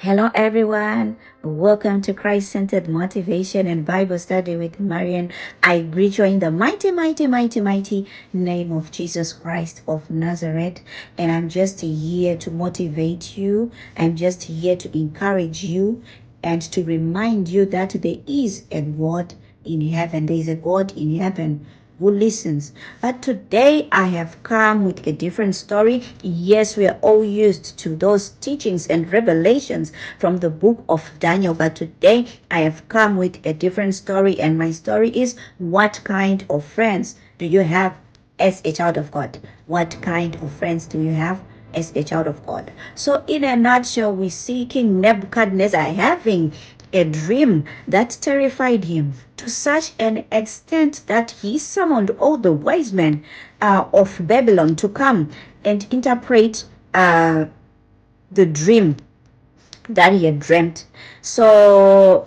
Hello, everyone. Welcome to Christ Centered Motivation and Bible Study with Marian. I greet you in the mighty name of Jesus Christ of Nazareth. And I'm just here to motivate you. I'm just here to encourage you and to remind you that there is a God in heaven. There is a God in heaven who listens. But today I have come with a different story. Yes, we are all used to those teachings and revelations from the book of Daniel, but today I have come with a different story, and my story is, what kind of friends do you have as a child of God? What kind of friends do you have as a child of God? So in a nutshell, we see King Nebuchadnezzar having a dream that terrified him to such an extent that he summoned all the wise men of Babylon to come and interpret the dream that he had dreamt. So,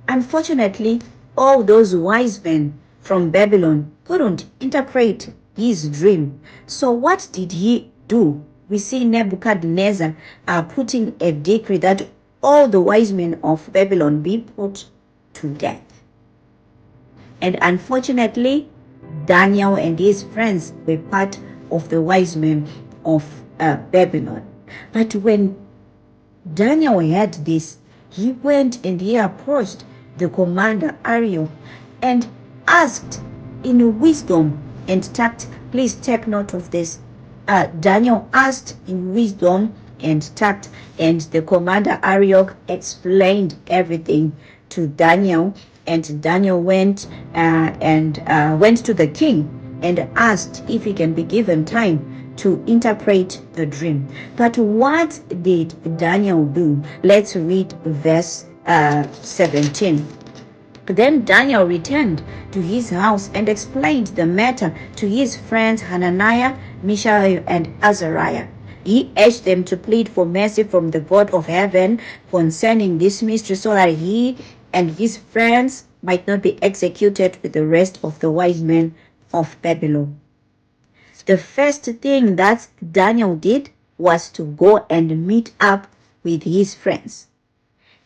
unfortunately, all those wise men from Babylon couldn't interpret his dream. So, what did he do? We see Nebuchadnezzar putting a decree that all the wise men of Babylon be put to death. And unfortunately, Daniel and his friends were part of the wise men of Babylon. But when Daniel heard this, he went and he approached the commander Arioch and asked in wisdom and tact. Please take note of this. Daniel asked in wisdom and tact, and the commander Arioch explained everything to Daniel. And Daniel went went to the king and asked if he can be given time to interpret the dream. But what did Daniel do? Let's read verse 17. Then Daniel returned to his house and explained the matter to his friends Hananiah, Mishael, and Azariah. He urged them to plead for mercy from the God of heaven concerning this mystery, so that he and his friends might not be executed with the rest of the wise men of Babylon. The first thing that Daniel did was to go and meet up with his friends.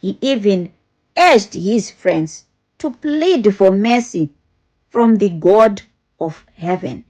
He even urged his friends to plead for mercy from the God of heaven.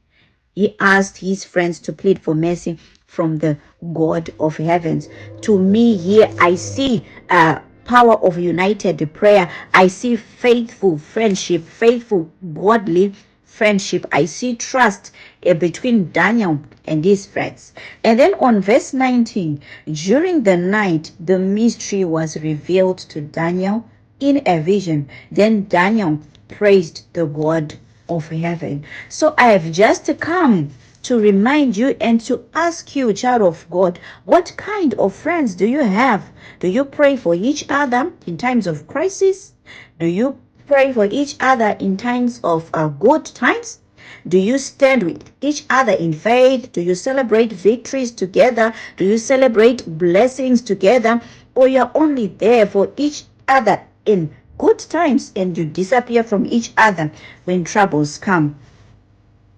He asked his friends to plead for mercy from the God of heavens. To me, here I see power of united prayer. I see faithful friendship, faithful godly friendship. I see trust between Daniel and his friends. And then on verse 19, during the night, the mystery was revealed to Daniel in a vision. Then Daniel praised the God of heaven. So I have just come to remind you and to ask you, child of God, what kind of friends do you have? Do you pray for each other in times of crisis? Do you pray for each other in times of good times? Do you stand with each other in faith? Do you celebrate victories together? Do you celebrate blessings together? Or you're only there for each other in good times and you disappear from each other when troubles come?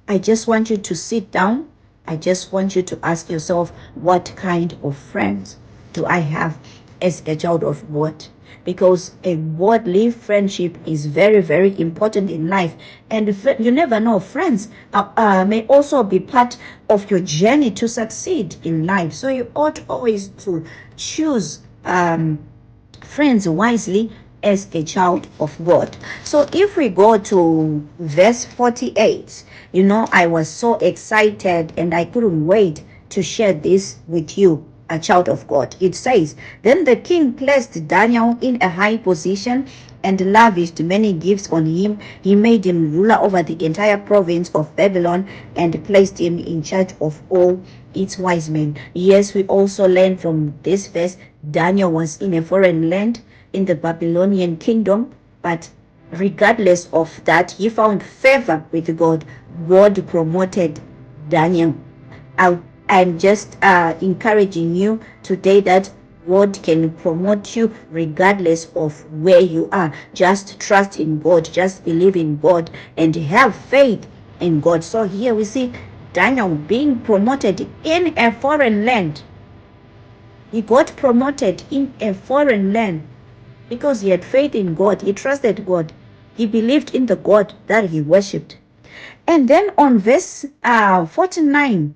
I just want you to sit down. I just want you to ask yourself, what kind of friends do I have as a child of God? Because a godly friendship is very important in life. And you never know, friends may also be part of your journey to succeed in life. So you ought always to choose friends wisely as a child of God. So if we go to verse 48, I was so excited and I couldn't wait to share this with you, a child of God. It says, then the king placed Daniel in a high position and lavished many gifts on him. He made him ruler over the entire province of Babylon and placed him in charge of all its wise men. Yes, we also learn from this verse, Daniel was in a foreign land in the Babylonian kingdom, but regardless of that, he found favor with God. God promoted Daniel. I'm just encouraging you today that God can promote you regardless of where you are. Just trust in God, just believe in God, and have faith in God. So here we see Daniel being promoted in a foreign land. He got promoted in a foreign land because he had faith in God. He trusted God. He believed in the God that he worshipped. And then on verse 49,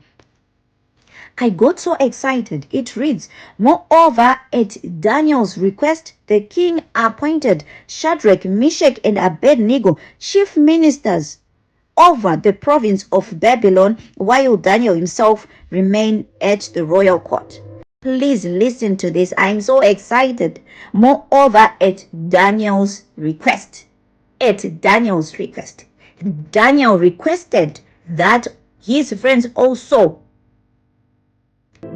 I got so excited. It reads, moreover, at Daniel's request, the king appointed Shadrach, Meshach, and Abednego chief ministers over the province of Babylon, while Daniel himself remained at the royal court. Please listen to this. I'm so excited. Moreover, at Daniel's request, Daniel requested that his friends also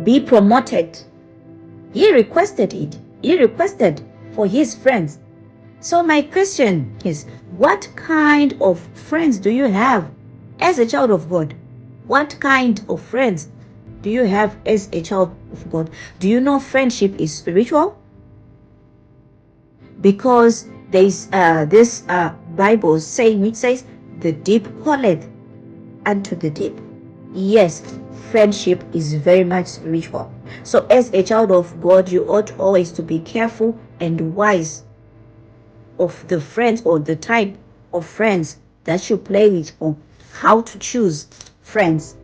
be promoted. He requested it. He requested for his friends. So my question is, what kind of friends do you have as a child of God? What kind of friends do you have as a child of God? Do you know friendship is spiritual? Because there's this Bible saying, it says, the deep calleth unto the deep. Yes, friendship is very much spiritual. So as a child of God, you ought always to be careful and wise of the friends or the type of friends that you play with, or how to choose friends.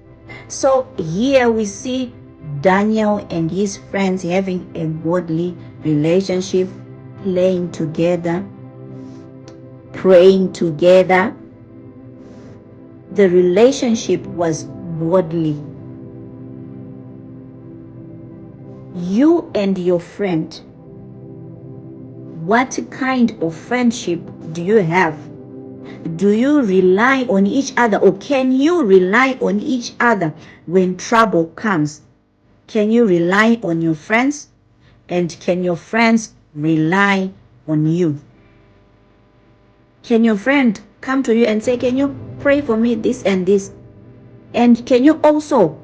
So here we see Daniel and his friends having a godly relationship, playing together, praying together. The relationship was godly. You and your friend, what kind of friendship do you have? Do you rely on each other, or can you rely on each other when trouble comes? Can you rely on your friends? And can your friends rely on you? Can your friend come to you and say, can you pray for me this and this? And can you also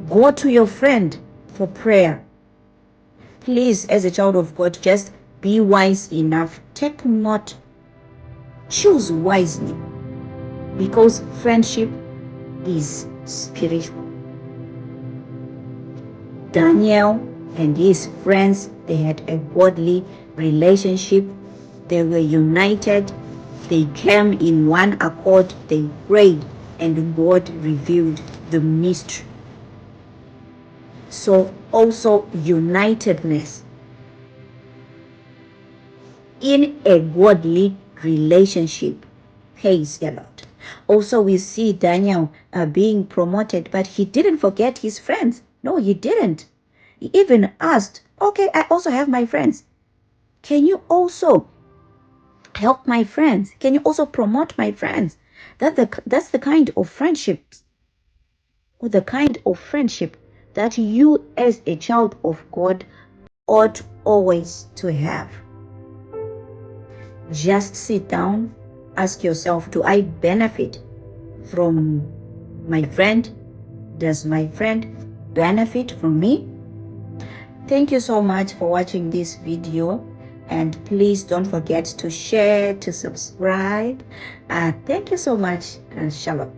go to your friend for prayer? Please, as a child of God, just be wise enough. Take note. Choose wisely, because friendship is spiritual. Daniel and his friends, they had a godly relationship. They were united. They came in one accord. They prayed, and God revealed the mystery. So also unitedness in a godly relationship pays a lot. Also, we see Daniel being promoted, but he didn't forget his friends. No, he didn't. He even asked, okay, I also have my friends. Can you also help my friends? Can you also promote my friends? That's the kind of friendship, or the kind of friendship that you as a child of God ought always to have. Just sit down, ask yourself, do I benefit from my friend? Does my friend benefit from me? Thank you so much for watching this video, and please don't forget to share, to subscribe. Thank you so much, and shalom.